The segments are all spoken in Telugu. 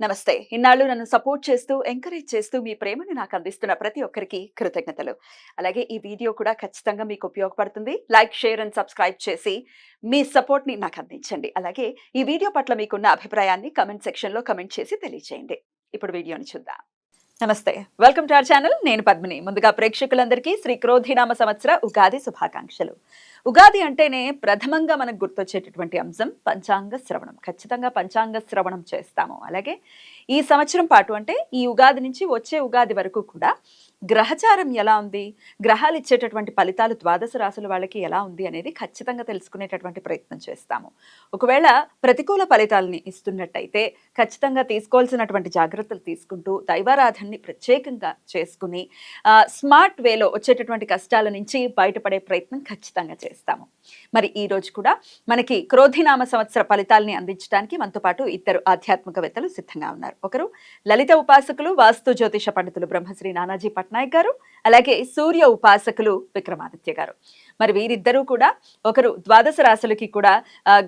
నమస్తే. ఇన్నాళ్ళు నన్ను సపోర్ట్ చేస్తూ, ఎంకరేజ్ చేస్తూ మీ ప్రేమను నాకు అందిస్తున్న ప్రతి ఒక్కరికి కృతజ్ఞతలు. అలాగే ఈ వీడియో కూడా ఖచ్చితంగా మీకు ఉపయోగపడుతుంది. లైక్, షేర్ అండ్ సబ్స్క్రైబ్ చేసి మీ సపోర్ట్‌ని నాకు అందించండి. అలాగే ఈ వీడియో పట్ల మీకున్న అభిప్రాయాన్ని కామెంట్ సెక్షన్‌లో కామెంట్ చేసి తెలియజేయండి. ఇప్పుడు వీడియోని చూద్దాం. నమస్తే. Welcome to our channel. నేను పద్మిని. ముందుగా ప్రేక్షకులందరికీ శ్రీ క్రోధినామ సంవత్సర ఉగాది శుభాకాంక్షలు. ఉగాది అంటేనే ప్రథమంగా మనకు గుర్తొచ్చేటటువంటి అంశం పంచాంగ శ్రవణం. ఖచ్చితంగా పంచాంగ శ్రవణం చేస్తాము. అలాగే ఈ సంవత్సరం పాటు అంటే ఈ ఉగాది నుంచి వచ్చే ఉగాది వరకు కూడా గ్రహచారం ఎలా ఉంది, గ్రహాలు ఇచ్చేటటువంటి ఫలితాలు ద్వాదశ రాశుల వాళ్ళకి ఎలా ఉంది అనేది ఖచ్చితంగా తెలుసుకునేటటువంటి ప్రయత్నం చేస్తాము. ఒకవేళ ప్రతికూల ఫలితాలని ఇస్తున్నట్టయితే ఖచ్చితంగా తీసుకోవాల్సినటువంటి జాగ్రత్తలు తీసుకుంటూ దైవారాధనని ప్రత్యేకంగా చేసుకుని స్మార్ట్ వేలో వచ్చేటటువంటి కష్టాల నుంచి బయటపడే ప్రయత్నం ఖచ్చితంగా చేస్తాము. మరి ఈ రోజు కూడా మనకి క్రోధినామ సంవత్సర ఫలితాలని అందించడానికి మనతో పాటు ఇద్దరు ఆధ్యాత్మికవేత్తలు సిద్ధంగా ఉన్నారు. ఒకరు లలిత ఉపాసకులు, వాస్తు జ్యోతిష పండితులు బ్రహ్మశ్రీ నానాజీ పట్నాయక్ గారు, అలాగే సూర్య ఉపాసకులు విక్రమాదిత్య గారు. మరి వీరిద్దరూ కూడా ఒకరు ద్వాదశ రాశులకి కూడా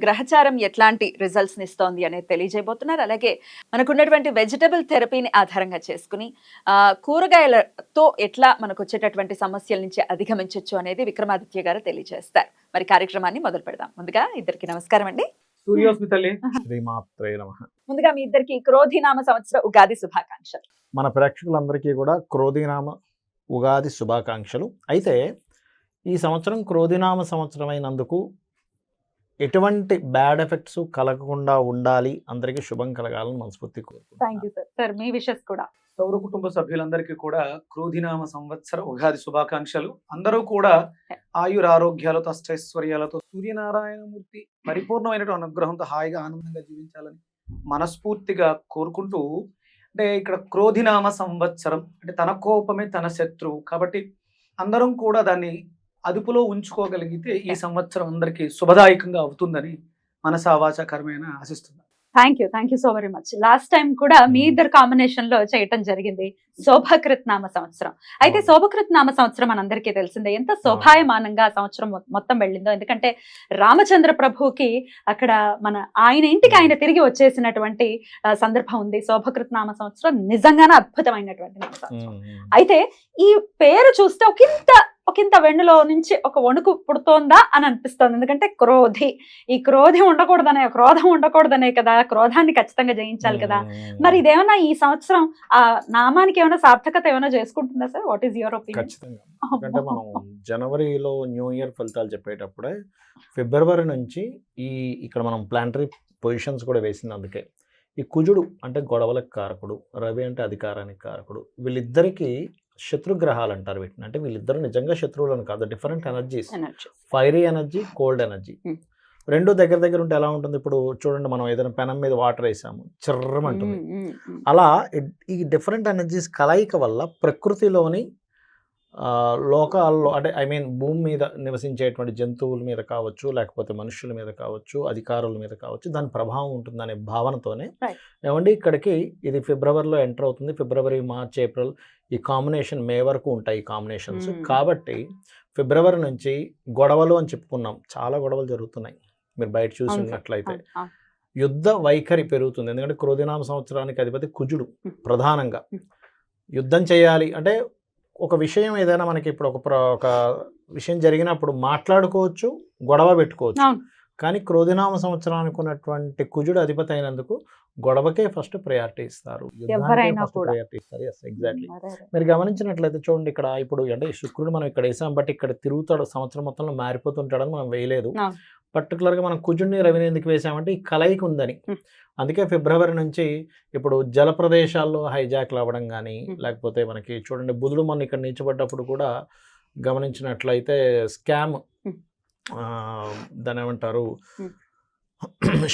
గ్రహచారం ఎట్లాంటి రిజల్ట్స్ ఇస్తోంది అనేది తెలియజేయబోతున్నారు. అలాగే మనకున్నటువంటి వెజిటబుల్ థెరపీని ఆధారంగా చేసుకుని కూరగాయలతో ఎట్లా మనకు వచ్చేటటువంటి సమస్యల నుంచి అధిగమించవచ్చు అనేది విక్రమాదిత్య గారు తెలియజేస్తారు. మరి కార్యక్రమాన్ని మొదలు పెడదాం. ముందుగా ఇద్దరికి నమస్కారం అండి. ముందుగా మీ ఇద్దరికి క్రోధినామ సంవత్సర ఉగాది శుభాకాంక్షలు. మన ప్రేక్షకులందరికీ కూడా క్రోధినామ ఉగాది శుభాకాంక్షలు. అయితే ఈ సంవత్సరం క్రోధినామ సంవత్సరం అయినందుకు ఎటువంటి బ్యాడ్ ఎఫెక్ట్స్ కలగకుండా ఉండాలి, అందరికీ శుభం కలగాలని మనస్ఫూర్తి కోరుకుంటున్నాను. మీ విషెస్ కూడా సౌర కుటుంబ సభ్యులందరికీ కూడా క్రోధినామ సంవత్సర ఉగాది శుభాకాంక్షలు. అందరూ కూడా ఆయురారోగ్యాలతో అష్టైశ్వర్యాలతో సూర్యనారాయణమూర్తి పరిపూర్ణమైనటువంటి అనుగ్రహంతో హాయిగా ఆనందంగా జీవించాలని మనస్ఫూర్తిగా కోరుకుంటూ, అంటే ఇక్కడ క్రోధినామ సంవత్సరం అంటే తన కోపమే తన శత్రువు కాబట్టి అందరం కూడా దాన్ని అదుపులో ఉంచుకోగలిగితే ఈ సంవత్సరం అందరికీ శుభదాయకంగా అవుతుందని మనసా వాచా కర్మేణ ఆశిస్తున్నాను. Thank you so very much. Last time కూడా మీ ఇద్దరు కాంబినేషన్ లో చేయటం జరిగింది శోభకృత్ నామ సంవత్సరం. అయితే శోభకృత్ నామ సంవత్సరం మనందరికీ తెలిసిందే ఎంత శోభాయమానంగా సంవత్సరం మొత్తం వెళ్ళిందో. ఎందుకంటే రామచంద్ర ప్రభుకి అక్కడ ఆయన ఇంటికి ఆయన తిరిగి వచ్చేసినటువంటి సందర్భం ఉంది. శోభకృత్ నామ సంవత్సరం నిజంగానే అద్భుతమైనటువంటి నామ సంవత్సరం. అయితే ఈ పేరు చూస్తే ఒకంత వెన్నులో నుంచి ఒక వణుకు పుడుతోందా అని అనిపిస్తోంది. ఎందుకంటే ఈ క్రోధం ఉండకూడదనే కదా, క్రోధాన్ని ఖచ్చితంగా జయించాలి కదా. మరి ఇదేమన్నా ఈ సంవత్సరం ఆ నామానికి ఏమైనా సార్థకత ఏమైనా చేసుకుంటుందా sir? What is your opinion? ఖచ్చితంగా. ఎందుకంటే మనం జనవరిలో న్యూ ఇయర్ ఫలితాలు చెప్పేటప్పుడే ఫిబ్రవరి నుంచి ఇక్కడ మనం ప్లానటరీ పొజిషన్స్ కూడా వేసింది. అందుకే ఈ కుజుడు అంటే గొడవలకు కారకుడు, రవి అంటే అధికారానికి కారకుడు, వీళ్ళిద్దరికీ శత్రుగ్రహాలు అంటారు వీటిని. అంటే వీళ్ళిద్దరు నిజంగా శత్రువులను కాదు, different energies, fiery energy, cold energy. రెండు దగ్గర ఉంటే ఎలా ఉంటుంది? ఇప్పుడు చూడండి, మనం ఏదైనా పెనం మీద వాటర్ వేసాము, చిర్రమంటుంది. అలా ఈ డిఫరెంట్ ఎనర్జీస్ కలయిక వల్ల ప్రకృతిలోని లోకాల్లో అంటే భూమి మీద నివసించేటువంటి జంతువుల మీద కావచ్చు, లేకపోతే మనుషుల మీద కావచ్చు, అధికారుల మీద కావచ్చు, దాని ప్రభావం ఉంటుందనే భావనతోనే ఏమండి ఇక్కడికి ఇది ఫిబ్రవరిలో ఎంటర్ అవుతుంది. ఫిబ్రవరి, మార్చ్, ఏప్రిల్ ఈ కాంబినేషన్ మే వరకు ఉంటాయి ఈ కాంబినేషన్స్. కాబట్టి ఫిబ్రవరి నుంచి గొడవలు అని చెప్పుకున్నాం, చాలా గొడవలు జరుగుతున్నాయి. మీరు బయట చూసినట్లయితే యుద్ధ వైఖరి పెరుగుతుంది. ఎందుకంటే క్రోధినామ సంవత్సరానికి అధిపతి కుజుడు. ప్రధానంగా యుద్ధం చేయాలి అంటే ఒక విషయం ఏదైనా మనకి ఇప్పుడు ఒక విషయం జరిగినప్పుడు మాట్లాడుకోవచ్చు, గొడవ పెట్టుకోవచ్చు. కానీ క్రోధినామ సంవత్సరానికి ఉన్నటువంటి కుజుడు అధిపతి అయినందుకు గొడవకే ఫస్ట్ ప్రయారిటీ ఇస్తారు, ప్రయారిటీ ఇస్తారు. ఎగ్జాక్ట్లీ. మీరు గమనించినట్లయితే చూడండి, ఇక్కడ ఇప్పుడు అంటే శుక్రుడు మనం ఇక్కడ వేసాం, బట్ ఇక్కడ తిరుగుతాడు, సంవత్సరం మొత్తంలో మారిపోతుంటాడని మనం వేయలేదు. పర్టికులర్గా మనం కుజుడిని, రవిని ఎందుకు వేసామంటే ఈ కలయిక ఉందని. అందుకే ఫిబ్రవరి నుంచి ఇప్పుడు జల ప్రదేశాల్లో హైజాక్లు అవ్వడం కానీ, లేకపోతే మనకి చూడండి బుధుడు మొన్న ఇక్కడ నిలిచబడ్డప్పుడు కూడా గమనించినట్లయితే స్కామ్, దాని ఏమంటారు,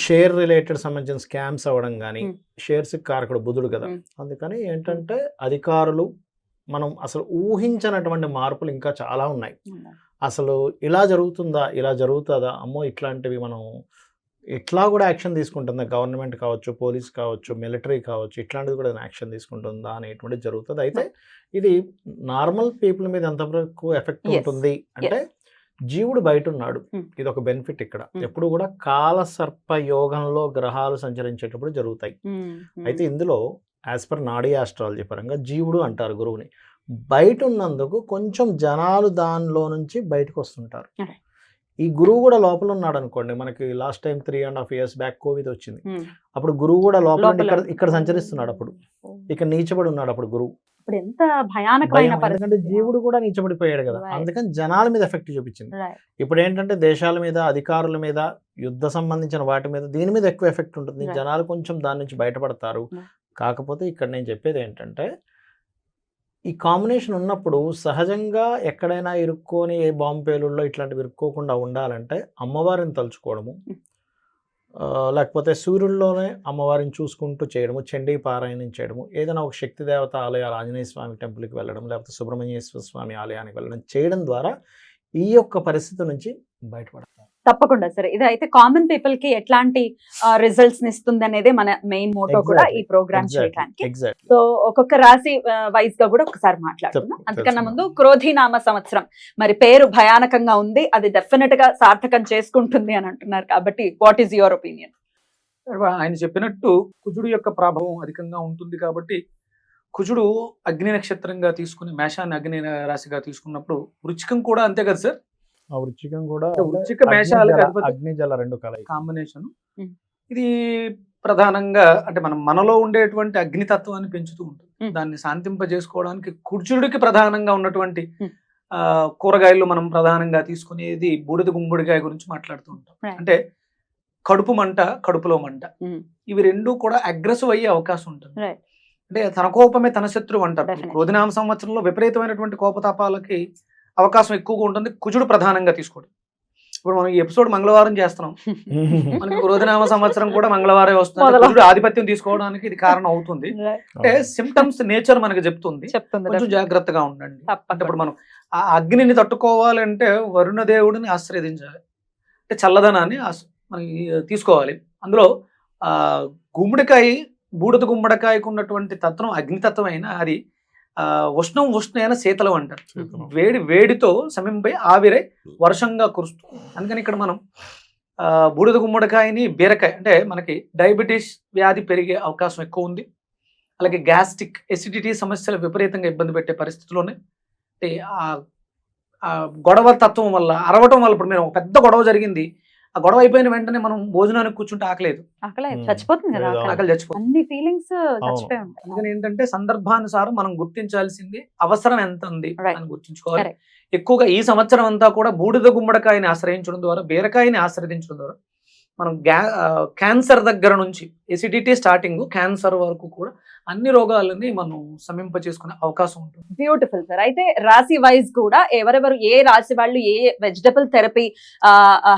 షేర్ రిలేటెడ్ సంబంధించిన స్కామ్స్ అవ్వడం కానీ, షేర్స్ కారకుడు బుధుడు కదా. అందుకని ఏంటంటే అధికారులు మనం అసలు ఊహించినటువంటి మార్పులు ఇంకా చాలా ఉన్నాయి. అసలు ఇలా జరుగుతుందా, ఇలా జరుగుతుందా, అమ్మో ఇట్లాంటివి మనం ఇట్లా కూడా యాక్షన్ తీసుకుంటుందా, గవర్నమెంట్ కావచ్చు, పోలీస్ కావచ్చు, మిలిటరీ కావచ్చు, ఇట్లాంటిది కూడా యాక్షన్ తీసుకుంటుందా అనేటువంటిది జరుగుతుంది. అయితే ఇది నార్మల్ పీపుల్ మీద ఎంతవరకు ఎఫెక్ట్ ఉంటుంది అంటే జీవుడు బయట ఉన్నాడు. Hmm. ఇది ఒక బెనిఫిట్ ఇక్కడ. Hmm. ఎప్పుడు కూడా కాలసర్ప యోగంలో గ్రహాలు సంచరించేటప్పుడు జరుగుతాయి. అయితే ఇందులో యాజ్ పర్ నాడీ ఆస్ట్రాలజీ పరంగా జీవుడు అంటారు గురువుని. బయట ఉన్నందుకు కొంచెం జనాలు దానిలో నుంచి బయటకు వస్తుంటారు. Okay. ఈ గురువు కూడా లోపల ఉన్నాడు అనుకోండి. మనకి last time 3.5 years back Covid వచ్చింది. అప్పుడు గురువు కూడా లోపల ఉండి ఇక్కడ సంచరిస్తున్నాడు. అప్పుడు ఇక్కడ నీచబడి ఉన్నాడు అప్పుడు గురువు. ఇప్పుడు ఎంత భయానకమైన భయం, ఎందుకంటే జీవుడు కూడా నీచబడిపోయాడు కదా. Right. అందుకని జనాల మీద ఎఫెక్ట్ చూపించింది. ఇప్పుడు ఏంటంటే దేశాల మీద, అధికారుల మీద, యుద్ధ సంబంధించిన వాటి మీద, దీని మీద ఎక్కువ ఎఫెక్ట్ ఉంటుంది. Right. జనాలు కొంచెం దాని నుంచి బయటపడతారు. Right. కాకపోతే ఇక్కడ నేను చెప్పేది ఏంటంటే ఈ కాంబినేషన్ ఉన్నప్పుడు సహజంగా ఎక్కడైనా ఇరుక్కొని ఏ బాంబు పేలుల్లో ఇట్లాంటివి ఇరుక్కోకుండా ఉండాలంటే అమ్మవారిని తలుచుకోవడము, లేకపోతే సూర్యుల్లోనే అమ్మవారిని చూసుకుంటూ చేయడము, చండీ పారాయణం చేయడము, ఏదైనా ఒక శక్తి దేవత ఆలయాలు, ఆంజనేయ స్వామి టెంపుల్కి వెళ్ళడం, లేకపోతే సుబ్రహ్మణ్యేశ్వర స్వామి ఆలయానికి వెళ్ళడం చేయడం ద్వారా ఈ యొక్క పరిస్థితి నుంచి బయటపడతారు. తప్పకుండా సరే. ఇది అయితే కామన్ పీపుల్ కి ఎట్లాంటి రిజల్ట్స్ ఇస్తుంది అనేది మన మెయిన్ మోటో కూడా ఈ ప్రోగ్రామ్ చేయడానికి. ఎగ్జాక్ట్లీ. సో ఒక్కొక్క రాశి వైజ్ గా కూడా ఒకసారి మాట్లాడుకుందాం. అంతకన్నా ముందు క్రోధినామ సంవత్సరం మరి పేరు భయానకంగా ఉంది, అది డెఫినెట్ గా సార్థకం చేసుకుంటుంది అని అంటున్నారు. కాబట్టి వాట్ ఈస్ యువర్ ఒపీనియన్? ఆయన చెప్పినట్టు కుజుడు యొక్క ప్రభావం అధికంగా ఉంటుంది కాబట్టి కుజుడు అగ్ని నక్షత్రంగా తీసుకుని మేషాన్ని అగ్ని రాశిగా తీసుకున్నప్పుడు వృచ్చికం కూడా అంతే కదా సార్. ఆ వృచ్చికం కూడా వృచ్చిక మేషాలకు అగ్ని జల రెండు కలయిక కాంబినేషన్. ఇది ప్రధానంగా అంటే మనలో ఉండేటువంటి అగ్నితత్వాన్ని పెంచుతూ ఉంటుంది. దాన్ని శాంతింపజేసుకోవడానికి కుజుడికి ప్రధానంగా ఉన్నటువంటి కూరగాయలు మనం ప్రధానంగా తీసుకునేది బూడిద గుమ్మడికాయ గురించి మాట్లాడుతూ ఉంటాం. అంటే కడుపు మంట, కడుపులో మంట, ఇవి రెండు కూడా అగ్రెసివ్ అయ్యే అవకాశం ఉంటుంది. అంటే తన కోపమే తన శత్రువు అంటారు. క్రోధినామ సంవత్సరంలో విపరీతమైనటువంటి కోపతాపాలకి అవకాశం ఎక్కువగా ఉంటుంది కుజుడు ప్రధానంగా తీసుకోవడం. ఇప్పుడు మనం ఈ ఎపిసోడ్ మంగళవారం చేస్తున్నాం, మనకి క్రోధినామ సంవత్సరం కూడా మంగళవారం వస్తుంది. కుజుడు ఆధిపత్యం తీసుకోవడానికి ఇది కారణం అవుతుంది. అంటే సిమ్టమ్స్ నేచర్ మనకి చెప్తుంది, కొంచెం జాగ్రత్తగా ఉండండి. అంటే ఇప్పుడు మనం ఆ అగ్నిని తట్టుకోవాలంటే వరుణ దేవుడిని ఆశ్రయించాలి, అంటే చల్లదనాన్ని మనకి తీసుకోవాలి. అందులో గుమ్మడికాయ, బూడిద గుమ్మడికాయకు ఉన్నటువంటి తత్వం అగ్నితత్వం అయినా అది ఉష్ణైన శీతలం అంటారు. వేడితో సమింపై ఆవిరై వర్షంగా కురుస్తుంది. అందుకని ఇక్కడ మనం బూడిద గుమ్మడికాయని, బీరకాయ అంటే మనకి డయాబెటీస్ వ్యాధి పెరిగే అవకాశం ఎక్కువ ఉంది. అలాగే గ్యాస్ట్రిక్ ఎసిడిటీ సమస్యలు విపరీతంగా ఇబ్బంది పెట్టే పరిస్థితుల్లోనే ఆ గొడవ తత్వం వల్ల, అరవటం వల్ల, ఇప్పుడు మీరు ఒక పెద్ద గొడవ జరిగింది, ఆ గొడవ అయిపోయిన వెంటనే మనం భోజనానికి కూర్చుంటే ఆకలేదు, చచ్చిపోతుంది కదా, ఆకలి చచ్చిపోతుంది. అన్ని ఫీలింగ్స్ చచ్చిపోయి ఉంటాయి. అందుకని ఏంటంటే సందర్భానుసారం మనం గుర్తించాల్సింది అవసరం ఎంత ఉంది అని గుర్తించుకోవాలి. ఎక్కువగా ఈ సంవత్సరం అంతా కూడా బూడిద గుమ్మడికాయని ఆశ్రయించడం ద్వారా, బీరకాయని ఆశ్రయించడం ద్వారా మనం క్యాన్సర్ దగ్గర నుంచి ఎసిడిటీ స్టార్టింగ్ క్యాన్సర్ వరకు కూడా అన్ని రోగాలని మనం సమీప చేసుకునే అవకాశం ఉంటుంది. Beautiful sir. అయితే రాశి వైజ్ కూడా ఎవరెవరు ఏ రాశి వాళ్ళు ఏ వెజిటబుల్ థెరపీ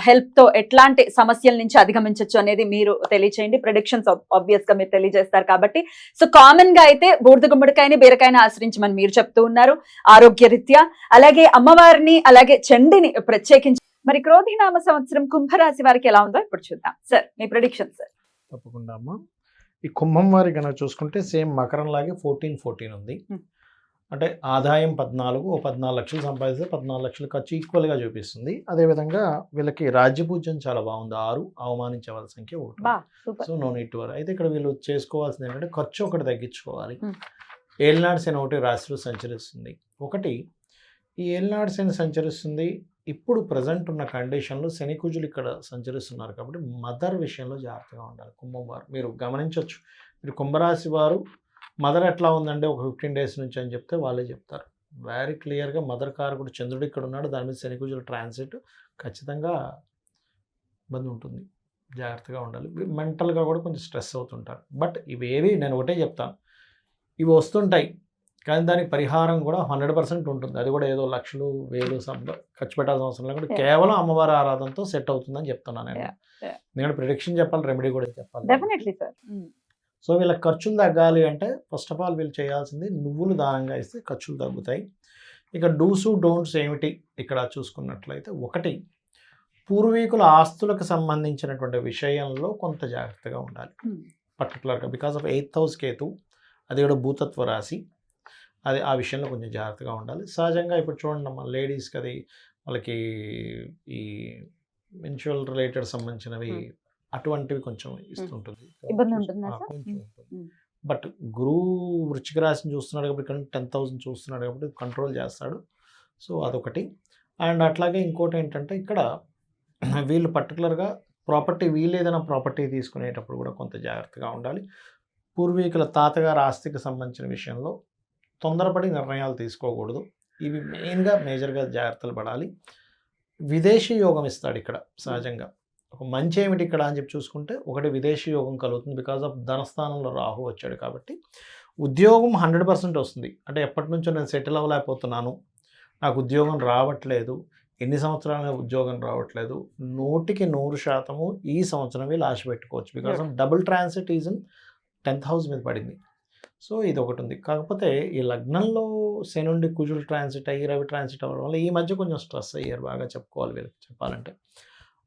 హెల్ప్ తో ఎట్లాంటి సమస్యల నుంచి అధిగమించవచ్చు అనేది మీరు తెలియచేయండి. ప్రెడిక్షన్స్ ఆబ్వియస్ గా మీరు తెలియజేస్తారు కాబట్టి. సో కామన్ గా అయితే బూడిద గుమ్మడికాయని, బీరకాయని ఆశ్రయించమని మీరు చెప్తూ ఉన్నారు ఆరోగ్య రీత్యా. అలాగే అమ్మవారిని, అలాగే చండిని ప్రత్యేకించి. మరి క్రోధినామ సంవత్సరం కుంభరాశి వారికి ఎలా ఉందో ఇప్పుడు చూద్దాం సార్, మీ ప్రెడిక్షన్ సార్. తప్పకుండా అమ్మా. ఈ కుంభం వారి కనుక చూసుకుంటే సేమ్ మకరం లాగే 14 ఉంది. అంటే ఆదాయం 14, 14 లక్షలు సంపాదిస్తే 14 లక్షలు ఖర్చు ఈక్వల్గా చూపిస్తుంది. అదేవిధంగా వీళ్ళకి రాజ్యపూజ్యం చాలా బాగుంది, 6, అవమానించే వాళ్ళ సంఖ్య 1. So no need to worry. అయితే ఇక్కడ వీళ్ళు చేసుకోవాల్సింది ఏంటంటే ఖర్చు ఒకటి తగ్గించుకోవాలి. ఏలినాడు శని ఒకటి రాశిలో సంచరిస్తుంది. ఒకటి ఈ ఏలినాడు శని సంచరిస్తుంది. ఇప్పుడు ప్రజెంట్ ఉన్న కండిషన్లో శని కుజులు ఇక్కడ సంచరిస్తున్నారు కాబట్టి మదర్ విషయంలో జాగ్రత్తగా ఉండాలి. కుంభం వారు మీరు గమనించవచ్చు. మీరు కుంభరాశి వారు మదర్ ఎట్లా ఉందంటే ఒక 15 days నుంచి అని చెప్తే వాళ్ళే చెప్తారు వెరీ క్లియర్గా. మదర్ కారకుడు చంద్రుడు ఇక్కడ ఉన్నాడు, దాని మీద శని కుజుల ట్రాన్సిట్ ఖచ్చితంగా ఇబ్బంది ఉంటుంది, జాగ్రత్తగా ఉండాలి. మెంటల్గా కూడా కొంచెం స్ట్రెస్ అవుతుంటారు. బట్ ఇవేవి నేను ఒకటే చెప్తాను, ఇవి వస్తుంటాయి కానీ దానికి పరిహారం కూడా 100% ఉంటుంది. అది కూడా ఏదో లక్షలు వేలు ఖర్చు పెట్టాల్సిన అవసరం లేకుండా కేవలం అమ్మవారి ఆరాధనతో సెట్ అవుతుందని చెప్తున్నాను నేను. నేను ప్రిడిక్షన్ చెప్పాలి, రెమెడీ కూడా చెప్పాలి. Definitely sir. సో వీళ్ళకి ఖర్చులు తగ్గాలి అంటే ఫస్ట్ ఆఫ్ ఆల్ వీళ్ళు చేయాల్సింది నువ్వులు దానంగా ఇస్తే ఖర్చులు తగ్గుతాయి. ఇక డూస్ డోంట్స్ ఏమిటి ఇక్కడ చూసుకున్నట్లయితే, ఒకటి పూర్వీకుల ఆస్తులకు సంబంధించినటువంటి విషయంలో కొంత జాగ్రత్తగా ఉండాలి. పర్టికులర్గా because of 8th house Ketu, అది కూడా భూతత్వ రాశి, అది ఆ విషయంలో కొంచెం జాగ్రత్తగా ఉండాలి. సహజంగా ఇప్పుడు చూడండి అమ్మ, లేడీస్కి అది వాళ్ళకి ఈ మెన్షువల్ రిలేటెడ్ సంబంధించినవి అటువంటివి కొంచెం ఇస్తుంటుంది. ఇబ్బంది ఉంటుందా ఆ, సార్? కొంచెం ఉమ్. ఉంటుంది. ఉమ్. బట్ గురువు వృశ్చిక రాశిని చూస్తున్నాడు కాబట్టి ఇక్కడ 10,000 చూస్తున్నాడు కాబట్టి కంట్రోల్ చేస్తాడు. సో అదొకటి. అండ్ అట్లాగే ఇంకోటి ఏంటంటే ఇక్కడ వీళ్ళు పర్టికులర్గా ప్రాపర్టీ, వీళ్ళు ఏదైనా ప్రాపర్టీ తీసుకునేటప్పుడు కూడా కొంత జాగ్రత్తగా ఉండాలి. పూర్వీకుల తాతగారి ఆస్తికి సంబంధించిన విషయంలో తొందరపడి నిర్ణయాలు తీసుకోకూడదు. ఇవి మెయిన్గా మేజర్గా జాగ్రత్తలు పడాలి. విదేశీ యోగం ఇస్తాడు ఇక్కడ సహజంగా. ఒక మంచి ఏమిటి ఇక్కడ అని చెప్పి చూసుకుంటే, ఒకటి విదేశీ యోగం కలుగుతుంది బికాజ్ ఆఫ్ ధనస్థానంలో రాహు వచ్చాడు కాబట్టి. ఉద్యోగం 100% వస్తుంది. అంటే ఎప్పటి నుంచో నేను సెటిల్ అవ్వలేకపోతున్నాను, నాకు ఉద్యోగం రావట్లేదు, ఎన్ని సంవత్సరాలుగా ఉద్యోగం రావట్లేదు, 100% ఈ సంవత్సరం వీళ్ళు ఆశ పెట్టుకోవచ్చు. Because of double transit is in 10th house మీద పడింది. సో ఇది ఒకటి ఉంది. కాకపోతే ఈ లగ్నంలో శనుండి కుజులు ట్రాన్సిట్ అయ్యి రవి ట్రాన్సిట్ అవ్వడం వల్ల ఈ మధ్య కొంచెం స్ట్రెస్ అయ్యారు, బాగా చెప్పుకోవాలి వీళ్ళకి చెప్పాలంటే.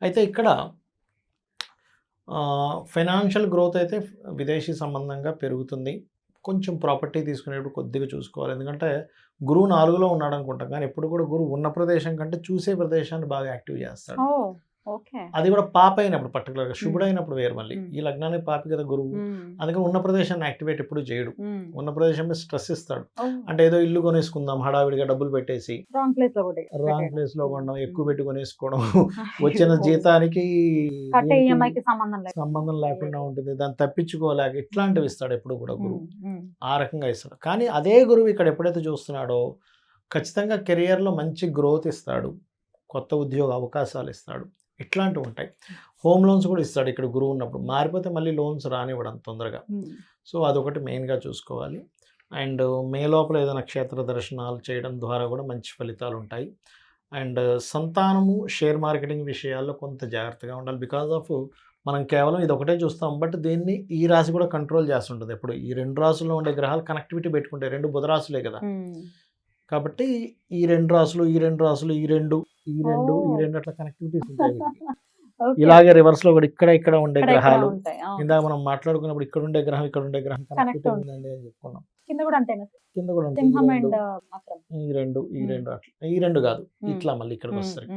అయితే ఇక్కడ ఫైనాన్షియల్ గ్రోత్ అయితే విదేశీ సంబంధంగా పెరుగుతుంది. కొంచెం ప్రాపర్టీ తీసుకునేటప్పుడు కొద్దిగా చూసుకోవాలి. ఎందుకంటే గురువు 4లో ఉన్నాడు అనుకుంటాం, కానీ ఎప్పుడు కూడా గురువు ఉన్న ప్రదేశం కంటే చూసే ప్రదేశాన్ని బాగా యాక్టివ్ చేస్తాడు. ఓకే. అది కూడా పాప అయినప్పుడు, పర్టికులర్గా శుభుడైనప్పుడు వేరు. మళ్ళీ ఈ లగ్నానికి పాపి కదా గురువు, అందుకని ఉన్న ప్రదేశాన్ని యాక్టివేట్ ఎప్పుడు చేయడు. ఉన్న ప్రదేశం మీద స్ట్రెస్ ఇస్తాడు. అంటే ఏదో ఇల్లు కొనేసుకుందాం హడావిడిగా డబ్బులు పెట్టేసి రాంగ్ ప్లేస్ లో కొనడం, ఎక్కువ పెట్టి కొనేసుకోవడం, వచ్చిన జీతానికి సంబంధం లేకుండా ఉంటుంది, దాన్ని తప్పించుకోలేక ఇట్లాంటివి ఇస్తాడు ఎప్పుడు కూడా గురువు. ఆ రకంగా ఇస్తాడు. కానీ అదే గురువు ఇక్కడ ఎప్పుడైతే చూస్తున్నాడో ఖచ్చితంగా కెరియర్లో మంచి గ్రోత్ ఇస్తాడు, కొత్త ఉద్యోగ అవకాశాలు ఇస్తాడు, ఇట్లాంటివి ఉంటాయి. హోమ్ లోన్స్ కూడా ఇస్తాడు ఇక్కడ గురువు ఉన్నప్పుడు. మారిపోతే మళ్ళీ లోన్స్ రానివ్వడం తొందరగా. సో అదొకటి మెయిన్గా చూసుకోవాలి. అండ్ మే లోపల ఏదైనా క్షేత్ర దర్శనాలు చేయడం ద్వారా కూడా మంచి ఫలితాలు ఉంటాయి. అండ్ సంతానము, షేర్ మార్కెటింగ్ విషయాల్లో కొంత జాగ్రత్తగా ఉండాలి. బికాజ్ ఆఫ్ మనం కేవలం ఇది ఒకటే చూస్తాం, బట్ దీన్ని ఈ రాశి కూడా కంట్రోల్ చేస్తుంటుంది. ఎప్పుడు ఈ 2 రాసుల్లో ఉండే గ్రహాలు కనెక్టివిటీ పెట్టుకుంటాయి. 2 బుధ రాసులే కదా, కాబట్టి ఈ 2 రాసులు, ఈ 2 రాసులు, ఈ 2 అట్లా కనెక్టివిటీస్ ఉంటాయి. ఇలాగే రివర్స్ లో కూడా ఇక్కడ ఉండే గ్రహాలు, ఇందాక మనం మాట్లాడుకున్నప్పుడు ఇక్కడ ఉండే గ్రహం కనెక్టివిటీ ఉందండి అని చెప్పుకున్నాం. కింద కూడా ఉంటాయి. ఈ రెండు కాదు, ఇట్లా మళ్ళీ ఇక్కడికి వస్తారు.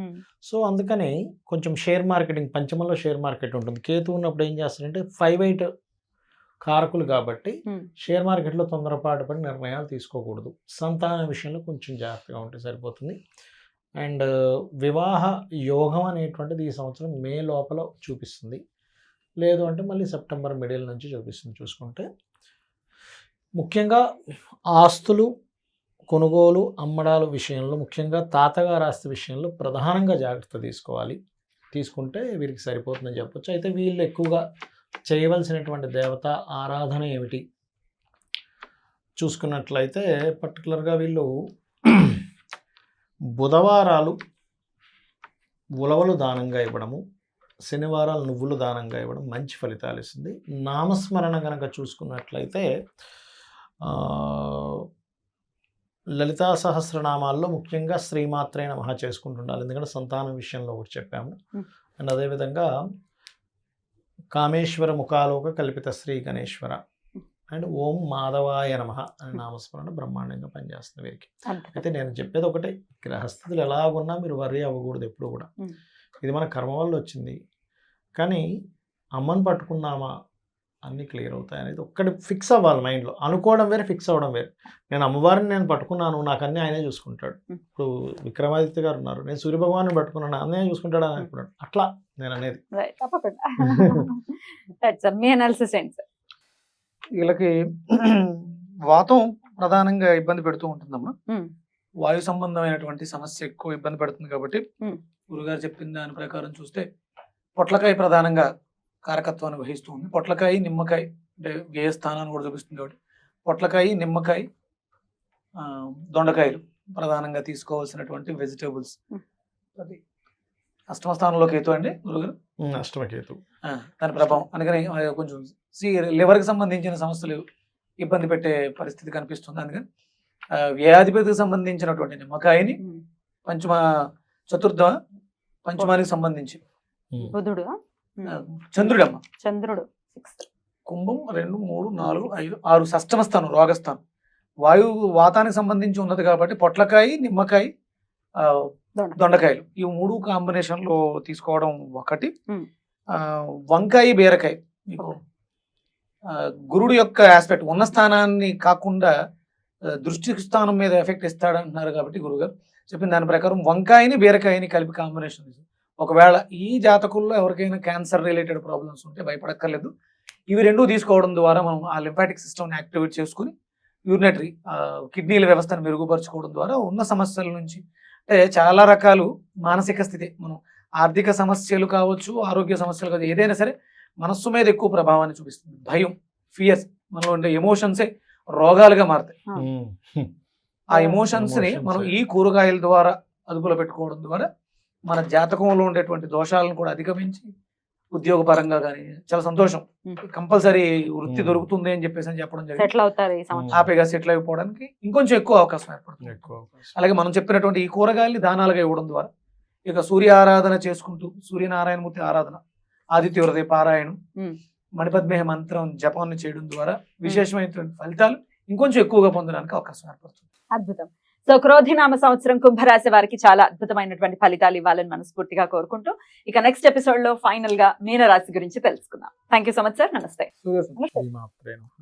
సో అందుకని కొంచెం షేర్ మార్కెటింగ్, పంచమంలో షేర్ మార్కెట్ ఉంటుంది. కేతు ఉన్నప్పుడు ఏం చేస్తారంటే 5-8 కారకులు కాబట్టి షేర్ మార్కెట్లో తొందరపాటు పడి నిర్ణయాలు తీసుకోకూడదు. సంతాన విషయంలో కొంచెం జాగ్రత్తగా ఉంటే సరిపోతుంది. అండ్ వివాహ యోగం అనేటువంటిది ఈ సంవత్సరం మే లోపల చూపిస్తుంది, లేదు అంటే మళ్ళీ సెప్టెంబర్ మిడిల్ నుంచి చూపిస్తుంది. చూసుకుంటే ముఖ్యంగా ఆస్తులు కొనుగోలు అమ్మడాల విషయంలో, ముఖ్యంగా తాతగారి ఆస్తి విషయంలో ప్రధానంగా జాగ్రత్త తీసుకుంటే వీరికి సరిపోతుందని చెప్పొచ్చు. అయితే వీళ్ళు ఎక్కువగా చేయవలసినటువంటి దేవత ఆరాధన ఏమిటి చూసుకున్నట్లయితే, పర్టికులర్గా వీళ్ళు బుధవారాలు ఉలవలు దానంగా ఇవ్వడము, శనివారాలు నువ్వులు దానంగా ఇవ్వడం మంచి ఫలితాలు ఇస్తుంది. నామస్మరణ కనుక చూసుకున్నట్లయితే లలితా సహస్రనామాల్లో ముఖ్యంగా శ్రీమాత్రే నమః చేసుకుంటుండాలి. ఎందుకంటే సంతానం విషయంలో ఒకటి చెప్పాము. అండ్ అదేవిధంగా కామేశ్వర ముఖాలోక కల్పిత శ్రీ గణేశ్వర అండ్ ఓం మాధవాయ నమః అనే నామస్మరణ బ్రహ్మాండంగా పనిచేస్తుంది వీరికి. అయితే నేను చెప్పేది ఒకటే, గ్రహస్థితులు ఎలాగున్నా మీరు వర్రీ అవ్వకూడదు ఎప్పుడు కూడా. ఇది మన కర్మ వల్ల వచ్చింది, కానీ అమ్మని పట్టుకున్నామా అన్నీ క్లియర్ అవుతాయి అనేది ఒక్కటి ఫిక్స్ అవ్వాలి మైండ్లో. అనుకోవడం వేరే, ఫిక్స్ అవ్వడం వేరే. నేను అమ్మవారిని నేను పట్టుకున్నాను, నాకు అన్నీ ఆయనే చూసుకుంటాడు. ఇప్పుడు విక్రమాదిత్య గారు ఉన్నారు, నేను సూర్యభగవాన్ని పట్టుకున్నాను, అన్నీ చూసుకుంటాడు అని అనుకున్నాడు. అట్లా నేను అనేది. వీళ్ళకి వాతం ప్రధానంగా ఇబ్బంది పెడుతూ ఉంటుందమ్మా. వాయు సంబంధమైనటువంటి సమస్య ఎక్కువ ఇబ్బంది పెడుతుంది కాబట్టి గురుగారు చెప్పిన దాని ప్రకారం చూస్తే పొట్లకాయ ప్రధానంగా కారకత్వాన్ని వహిస్తూ ఉంది. పొట్లకాయ, నిమ్మకాయ అంటే వ్యయ స్థానాన్ని కూడా చూపిస్తుంది కాబట్టి పొట్లకాయ, నిమ్మకాయ, దొండకాయలు ప్రధానంగా తీసుకోవాల్సినటువంటి వెజిటేబుల్స్. అది అష్టమ స్థానంలో కేతు అండి గురుగారు, అష్టమ కేతు దాని ప్రభావం. అందుకని కొంచెం లివర్కి సంబంధించిన సమస్యలు ఇబ్బంది పెట్టే పరిస్థితి కనిపిస్తుంది. అందుకని వ్యాధిపతికి సంబంధించినటువంటి నిమ్మకాయని పంచమానికి సంబంధించి చంద్రుడు కుంభం 2, 3, 4, 5, 6 షష్టమ స్థానం రోగస్థానం వాతానికి సంబంధించి ఉన్నది కాబట్టి పొట్లకాయ, నిమ్మకాయ, దొండకాయలు ఈ 3 కాంబినేషన్ లో తీసుకోవడం ఒకటి. మ్మ్. వంకాయ బీరకాయ మీకు గురుడు యొక్క ఆస్పెక్ట్ ఉన్న స్థానాన్ని కాకుండా దృష్టి స్థానం మీద ఎఫెక్ట్ ఇస్తాడు అంటున్నారు కాబట్టి గురుగారు చెప్పిన దాని ప్రకారం వంకాయని బీరకాయని కలిపి కాంబినేషన్. ఒకవేళ ఈ జాతకుల్లో ఎవరికైనా క్యాన్సర్ రిలేటెడ్ ప్రాబ్లమ్స్ ఉంటే భయపడక్కర్లేదు. ఇవి రెండు తీసుకోవడం ద్వారా మనం ఆ లింఫాటిక్ సిస్టమ్ని యాక్టివేట్ చేసుకుని యూరినటరీ కిడ్నీల వ్యవస్థను మెరుగుపరుచుకోవడం ద్వారా ఉన్న సమస్యల నుంచి, అంటే చాలా రకాలు మానసిక స్థితి, మనం ఆర్థిక సమస్యలు కావచ్చు, ఆరోగ్య సమస్యలు కావచ్చు, ఏదైనా సరే మనస్సు మీద ఎక్కువ ప్రభావాన్ని చూపిస్తుంది. భయం, ఫియర్స్, మనలో ఉండే ఎమోషన్సే రోగాలుగా మారుతాయి. ఆ ఎమోషన్స్ ని మనం ఈ కూరగాయల ద్వారా అదుపులో పెట్టుకోవడం ద్వారా మన జాతకంలో ఉండేటువంటి దోషాలను కూడా అధిగమించి ఉద్యోగపరంగా కానీ చాలా సంతోషం, కంపల్సరీ వృత్తి దొరుకుతుంది అని చెప్పేసి చెప్పడం జరిగింది. సెటిల్ అవుతారు ఈ సంవత్సరం. హ్యాపీగా సెటిల్ అయిపోవడానికి ఇంకొంచెం ఎక్కువ అవకాశం ఏర్పడుతుంది. అలాగే మనం చెప్పినటువంటి ఈ కూరగాయల్ని దానాలుగా ఇవ్వడం ద్వారా ఇక సూర్య ఆరాధన చేసుకుంటూ సూర్యనారాయణమూర్తి ఆరాధన, ఆదిత్య హృదయ పారాయణం, మణిపద్మేహ మంత్రం జపాన్ని చేయడం ద్వారా విశేషమైనటువంటి ఫలితాలు ఇంకొంచెం ఎక్కువగా పొందడానికి అవకాశం ఏర్పడుతుంది. అద్భుతం. సో క్రోధినామ సంవత్సరం కుంభరాశి వారికి చాలా అద్భుతమైనటువంటి ఫలితాలు ఇవ్వాలని మనస్ఫూర్తిగా కోరుకుంటూ ఇక నెక్స్ట్ ఎపిసోడ్ లో ఫైనల్ గా మీనరాశి గురించి తెలుసుకుందాం. Thank you so much sir. నమస్తే. సూర్య